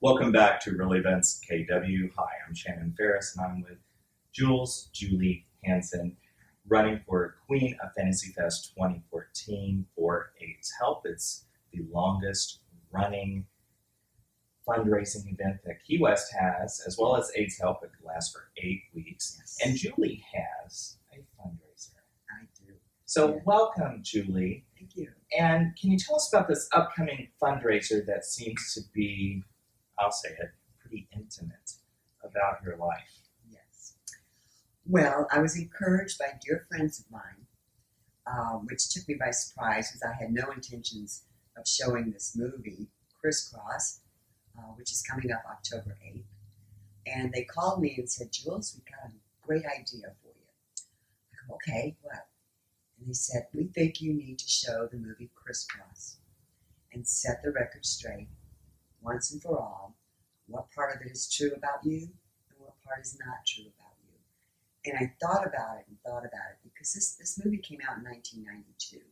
Welcome back to Real Events KW. Hi, I'm Shannon Ferris, and I'm with Julie Hanson, running for Queen of Fantasy Fest 2014 for AIDS Help. It's the longest running fundraising event that Key West has, as well as AIDS Help. It lasts for 8 weeks. Yes. And Julie has a fundraiser. I do. So Yeah. welcome, Julie. Thank you. And can you tell us about this upcoming fundraiser that seems to be, I'll say it, pretty intimate about your life? Yes. Well, I was encouraged by dear friends of mine, which took me by surprise because I had no intentions of showing this movie, CrissCross, which is coming up October 8th. And they called me and said, Jules, we've got a great idea for you. I go, okay, what? And they said, we think you need to show the movie CrissCross and set the record straight once and for all, what part of it is true about you and what part is not true about you. And I thought about it because this movie came out in 1992.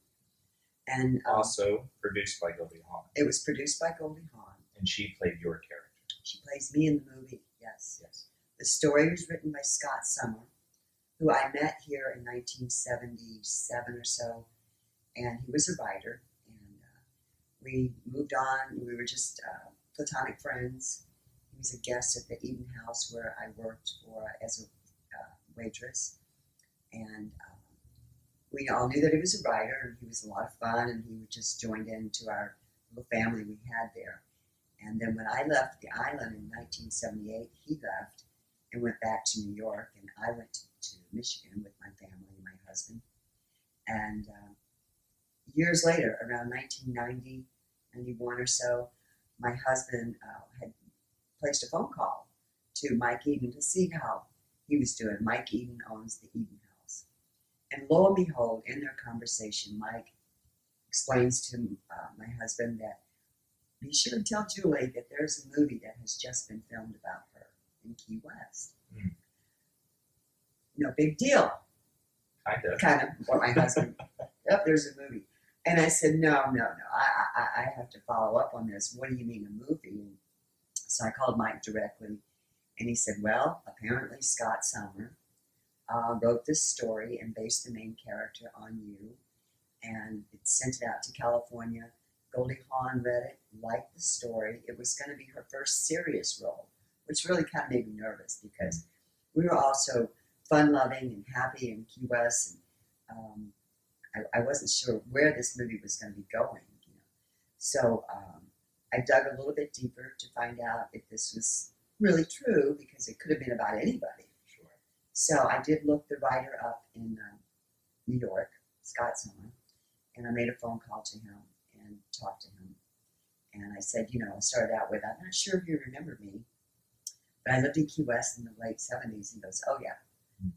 And Also produced by Goldie Hawn. it was produced by Goldie Hawn. And she played your character. She plays me in the movie, yes. Yes. The story was written by Scott Summer, who I met here in 1977 or so, and he was a writer, and we moved on. We were just platonic friends. He was a guest at the Eden House where I worked as a waitress, and we all knew that he was a writer, and he was a lot of fun, and he just joined into our little family we had there. And then when I left the island in 1978, he left and went back to New York, and I went to Michigan with my family and my husband. And years later, around 1990, 91 or so, my husband had placed a phone call to Mike Eden to see how he was doing. Mike Eden owns the Eden House. And lo and behold, in their conversation, Mike explains to my husband that be sure to tell Julie that there's a movie that has just been filmed about her in Key West. Mm. No big deal. Kind of. What my husband, yep, there's a movie. And I said, no, I have to follow up on this. What do you mean a movie? And so I called Mike directly, and he said, well, apparently Scott Summer wrote this story and based the main character on you, and it sent it out to California. Goldie Hawn read it, liked the story. It was going to be her first serious role, which really kind of made me nervous because we were all so fun-loving and happy in Key West. And, I wasn't sure where this movie was going to be going. So I dug a little bit deeper to find out if this was really true because it could have been about anybody. Sure. So I did look the writer up in New York, Scott Summer, and I made a phone call to him and talked to him. And I said, I started out with, I'm not sure if you remember me, but I lived in Key West in the late 70s. He goes, oh yeah,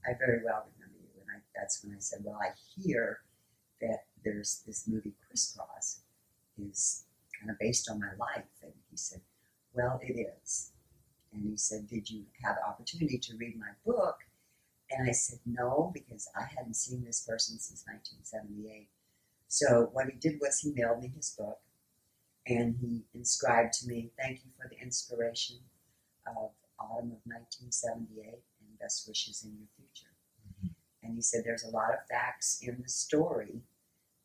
I very well remember you. And that's when I said, well, I hear that there's this movie CrissCross is kind of based on my life. And he said, well, it is. And he said, did you have the opportunity to read my book? And I said, no, because I hadn't seen this person since 1978. So what he did was he mailed me his book, and he inscribed to me, thank you for the inspiration of autumn of 1978, and best wishes in your future. Mm-hmm. And he said there's a lot of facts in the story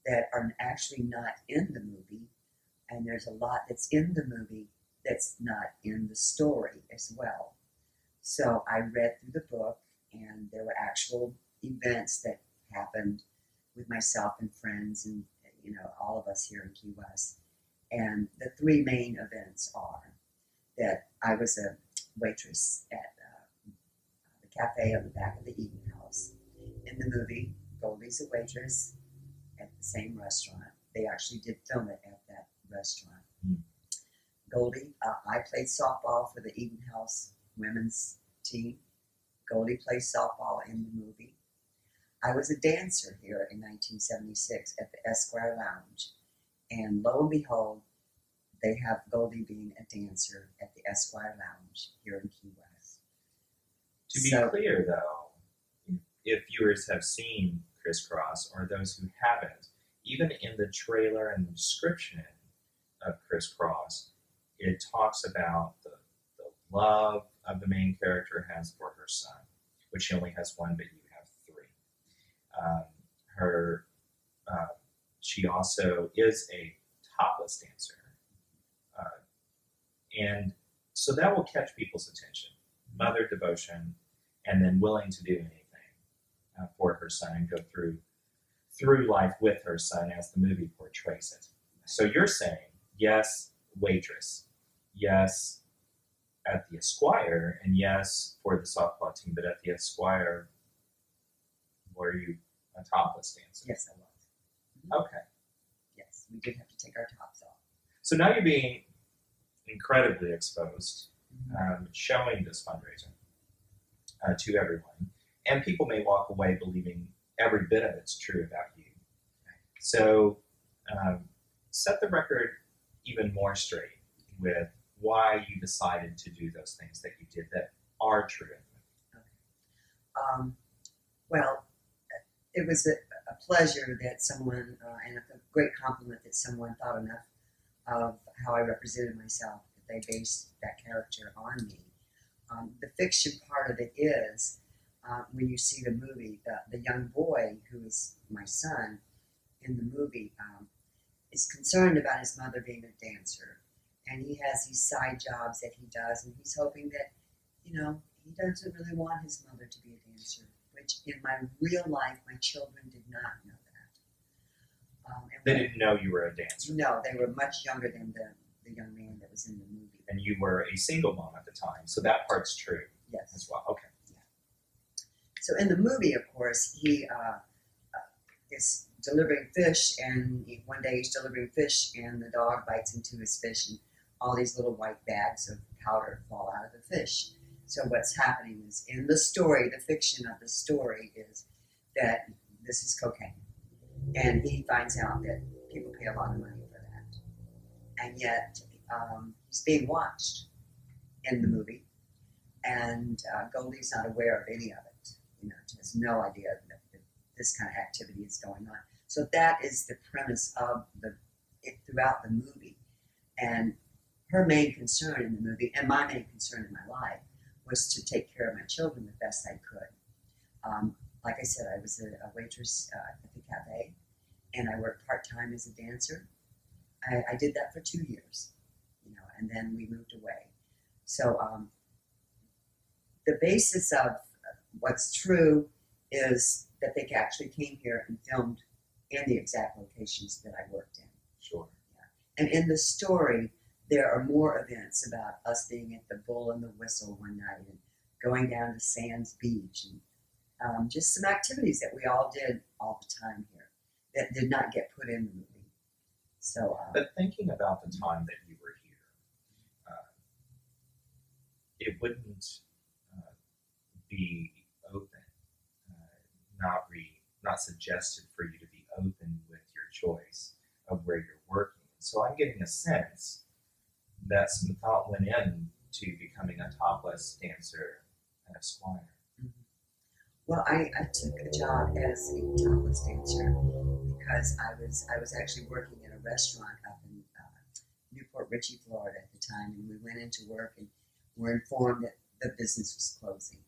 that are actually not in the movie, and there's a lot that's in the movie that's not in the story as well. So I read through the book, and there were actual events that happened with myself and friends and, all of us here in Key West. And the three main events are that I was a waitress at the cafe on the back of the Eden House. In the movie, Goldie's a waitress at the same restaurant. They actually did film it at that restaurant. Mm. Goldie, I played softball for the Eden House women's team. Goldie plays softball in the movie. I was a dancer here in 1976 at the Esquire Lounge, and lo and behold, they have Goldie being a dancer at the Esquire Lounge here in Key West. To be clear, though, if viewers have seen CrissCross or those who haven't, even in the trailer and the description of CrissCross, it talks about the love of the main character has for her son, which she only has one, but you have three. Um, her She also is a topless dancer. And so that will catch people's attention. Mother devotion, and then willing to do anything for her son and go through life with her son as the movie portrays it. So you're saying, yes, waitress, yes, at the Esquire, and yes, for the softball team, but at the Esquire, were you a topless dancer? Yes, I was. Okay. Yes, we did have to take our tops off. So now you're being incredibly exposed, showing this fundraiser to everyone. And people may walk away believing every bit of it's true about you. So set the record even more straight with why you decided to do those things that you did that are true. Well, it was a pleasure that someone, and a great compliment that someone thought enough of how I represented myself, that they based that character on me. The fiction part of it is, when you see the movie, the young boy who is my son in the movie is concerned about his mother being a dancer. And he has these side jobs that he does, and he's hoping that, he doesn't really want his mother to be a dancer, which in my real life, my children did not know that. They didn't know you were a dancer. No, they were much younger than the young man that was in the movie. And you were a single mom at the time, so that part's true. Yes. As well. Okay. Yeah. So in the movie, of course, he is delivering fish, and one day he's delivering fish, and the dog bites into his fish, and all these little white bags of powder fall out of the fish. So what's happening is, in the story, the fiction of the story is that this is cocaine. And he finds out that people pay a lot of money for that. And yet, he's being watched in the movie. And Goldie's not aware of any of it. Has no idea that this kind of activity is going on. So that is the premise of throughout the movie. And her main concern in the movie, and my main concern in my life, was to take care of my children the best I could. Like I said, I was a waitress at the cafe, and I worked part-time as a dancer. I did that for 2 years, and then we moved away. So the basis of what's true is that they actually came here and filmed in the exact locations that I worked in. Sure. Yeah. And in the story, there are more events about us being at the Bull and the Whistle one night, and going down to Sands Beach, and just some activities that we all did all the time here that did not get put in the movie. So, but thinking about the time that you were here, it wouldn't be open, not suggested for you to be open with your choice of where you're working. So I'm getting a sense that some thought went into becoming a topless dancer at Esquire. Well, I took a job as a topless dancer because I was actually working in a restaurant up in Newport Richey, Florida at the time, and we went into work and were informed that the business was closing.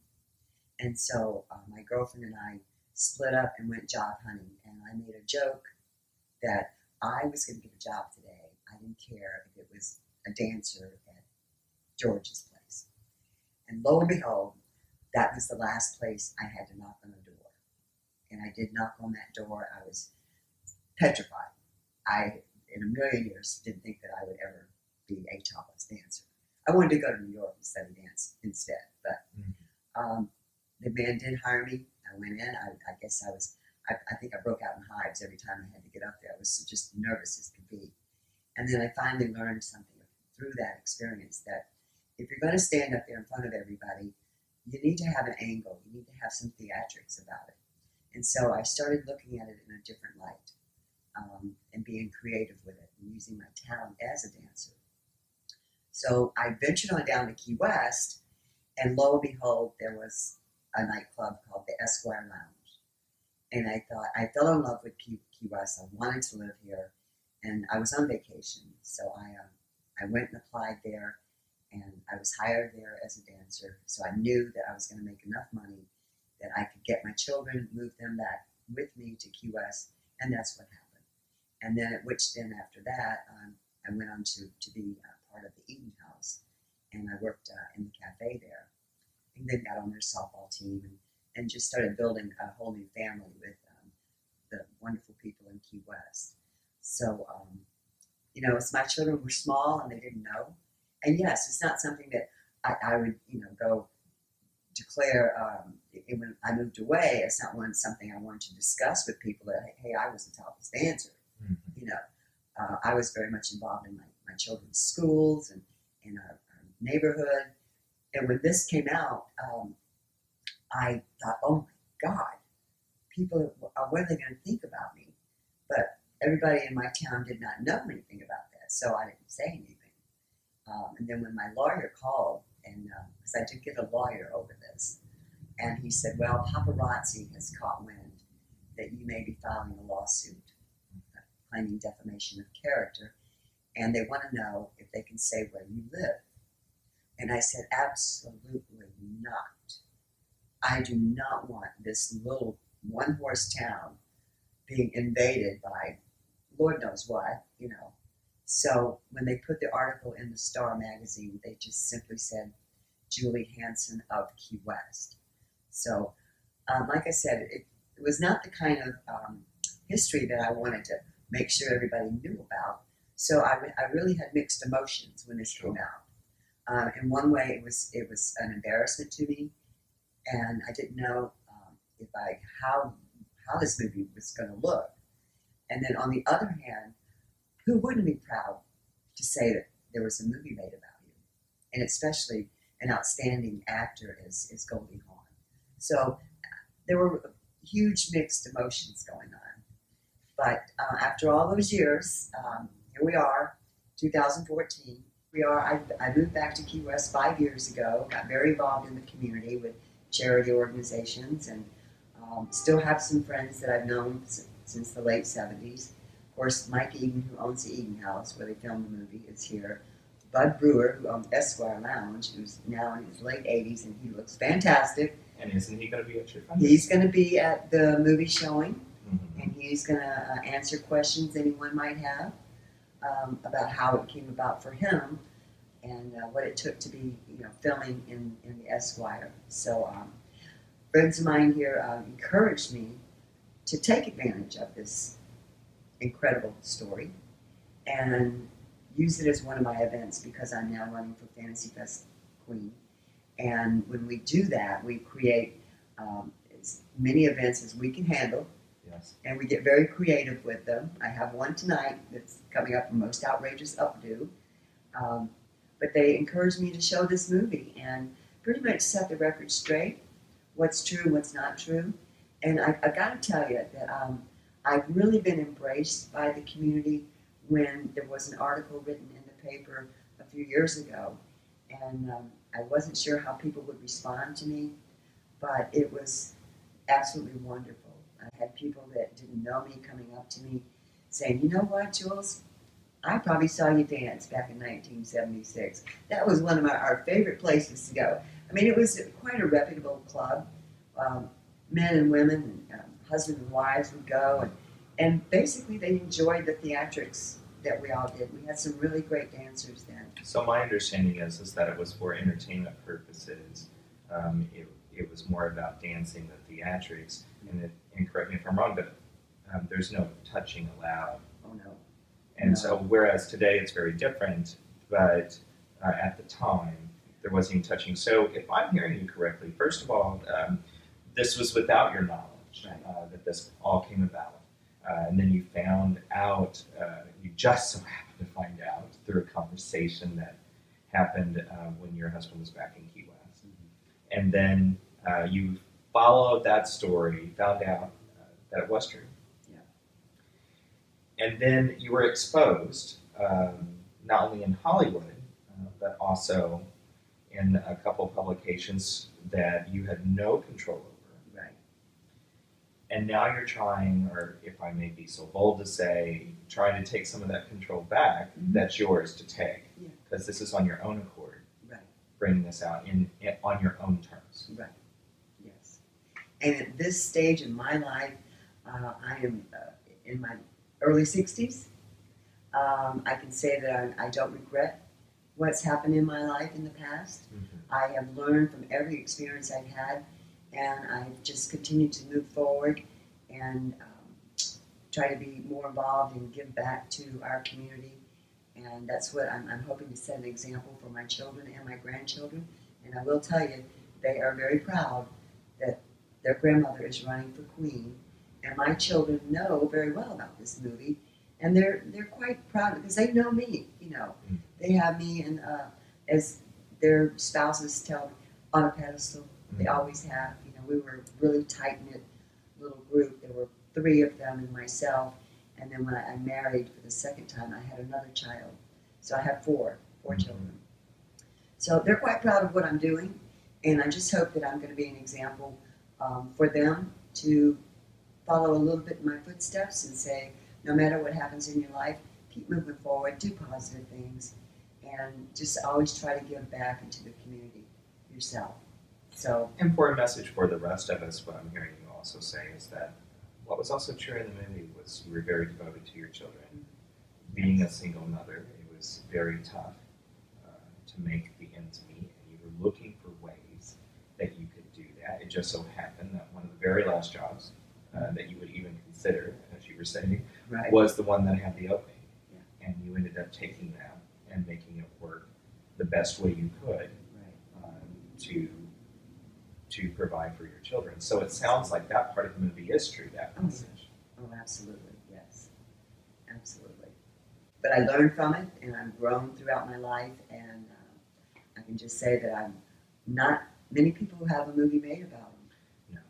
And so my girlfriend and I split up and went job hunting, and I made a joke that I was going to get a job today. I didn't care if it was a dancer at George's place. And lo and behold, that was the last place I had to knock on a door. And I did knock on that door. I was petrified. I, in a million years, didn't think that I would ever be a topless dancer. I wanted to go to New York and study dance instead. But the man did hire me. I went in. I guess I think I broke out in hives every time I had to get up there. I was just nervous as could be. And then I finally learned something through that experience, that if you're going to stand up there in front of everybody, you need to have an angle. You need to have some theatrics about it. And so I started looking at it in a different light, and being creative with it and using my talent as a dancer. So I ventured on down to Key West, and lo and behold, there was a nightclub called the Esquire Lounge. And I thought, I fell in love with Key West. I wanted to live here, and I was on vacation. So I went and applied there, And I was hired there as a dancer, so I knew that I was going to make enough money that I could get my children, move them back with me to Key West, and that's what happened. And then, after that, I went on to be part of the Eaton House, and I worked in the cafe there, and then got on their softball team, and just started building a whole new family with the wonderful people in Key West. So, as my children were small and they didn't know, and yes, it's not something that I would, go declare when I moved away. It's not something I wanted to discuss with people that, hey, I was a topless dancer. Mm-hmm. I was very much involved in my children's schools and in our neighborhood. And when this came out, I thought, oh my God, people, what are they going to think about me? But everybody in my town did not know anything about that, so I didn't say anything. And then when my lawyer called, and because I did get a lawyer over this, and he said, well, paparazzi has caught wind that you may be filing a lawsuit claiming defamation of character, and they want to know if they can say where you live. And I said, absolutely not. I do not want this little one-horse town being invaded by Lord knows what, So when they put the article in the Star magazine, they just simply said, Julie Hanson of Key West. So, like I said, it was not the kind of history that I wanted to make sure everybody knew about. So I really had mixed emotions when this came out. In one way, it was an embarrassment to me, and I didn't know how this movie was going to look. And then on the other hand, who wouldn't be proud to say that there was a movie made about you, and especially an outstanding actor as Goldie Hawn. So there were huge mixed emotions going on. But after all those years, here we are, 2014. I moved back to Key West 5 years ago, got very involved in the community with charity organizations, and still have some friends that I've known since the late 70s. Of course, Mike Eden, who owns the Eden House, where they filmed the movie, is here. Bud Brewer, who owns Esquire Lounge, who's now in his late 80s, and he looks fantastic. And isn't he going to be at your fundraiser? He's going to be at the movie showing, and he's going to answer questions anyone might have about how it came about for him and what it took to be, filming in the Esquire. So friends of mine here encouraged me to take advantage of this incredible story and use it as one of my events, because I'm now running for Fantasy Fest Queen. And when we do that, we create as many events as we can handle. Yes. And we get very creative with them. I have one tonight that's coming up, Most Outrageous Updo. But they encouraged me to show this movie and pretty much set the record straight, what's true, what's not true. And I got to tell you that I've really been embraced by the community when there was an article written in the paper a few years ago. And I wasn't sure how people would respond to me, but it was absolutely wonderful. I had people that didn't know me coming up to me saying, you know what, Jules? I probably saw you dance back in 1976. That was one of our favorite places to go. I mean, it was quite a reputable club. Men and women and husbands and wives would go, and basically they enjoyed the theatrics that we all did. We had some really great dancers then. So my understanding is that it was for entertainment purposes. It was more about dancing, the theatrics, and correct me if I'm wrong, but there's no touching allowed. Oh, no. And no. So whereas today it's very different, but at the time there wasn't even touching. So if I'm hearing you correctly, first of all, this was without your knowledge, right, that this all came about. And then you found out, you just so happened to find out through a conversation that happened when your husband was back in Key West. Mm-hmm. And then you followed that story, found out that it was true. Yeah. And then you were exposed, not only in Hollywood, but also in a couple of publications that you had no control over. And now you're trying, or if I may be so bold to say, trying to take some of that control back. Mm-hmm. That's yours to take, because this is on your own accord. bringing this out on your own terms. Right. Yes. And at this stage in my life, I am in my early 60s. I can say that I don't regret what's happened in my life in the past. I have learned from every experience I've had, and I've just continued to move forward and try to be more involved and give back to our community. And that's what I'm hoping to set an example for my children and my grandchildren. And I will tell you, they are very proud that their grandmother is running for Queen. And my children know very well about this movie. And they're quite proud because they know me, you know. They have me and as their spouses tell me, on a pedestal. They always have. You know, we were a really tight-knit little group. There were 3 of them and myself. And then when I married for the second time, I had another child. So I have 4 children. So they're quite proud of what I'm doing. And I just hope that I'm going to be an example for them to follow a little bit in my footsteps and say, no matter what happens in your life, keep moving forward, do positive things, and just always try to give back into the community yourself. So, Important message for the rest of us, what I'm hearing you also say is that what was also true in the movie was you were very devoted to your children. Being a single mother, it was very tough to make the ends meet, and you were looking for ways that you could do that. It just so happened that one of the very last jobs that you would even consider, as you were saying, was the one that had the opening. And you ended up taking that and making it work the best way you could to provide for your children. So it sounds like that part of the movie is true, that message. Oh, absolutely, yes. Absolutely. But I learned from it, and I've grown throughout my life, and I can just say that I'm not many people who have a movie made about them. No.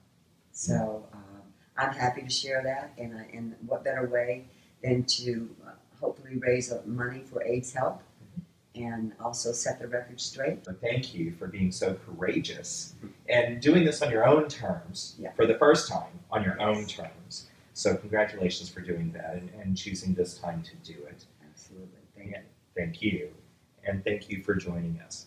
So I'm happy to share that, and what better way than to hopefully raise money for AIDS help and also set the record straight. So thank you for being so courageous and doing this on your own terms for the first time, on your own terms. So congratulations for doing that and choosing this time to do it. Absolutely. Thank you. Thank you. And thank you for joining us.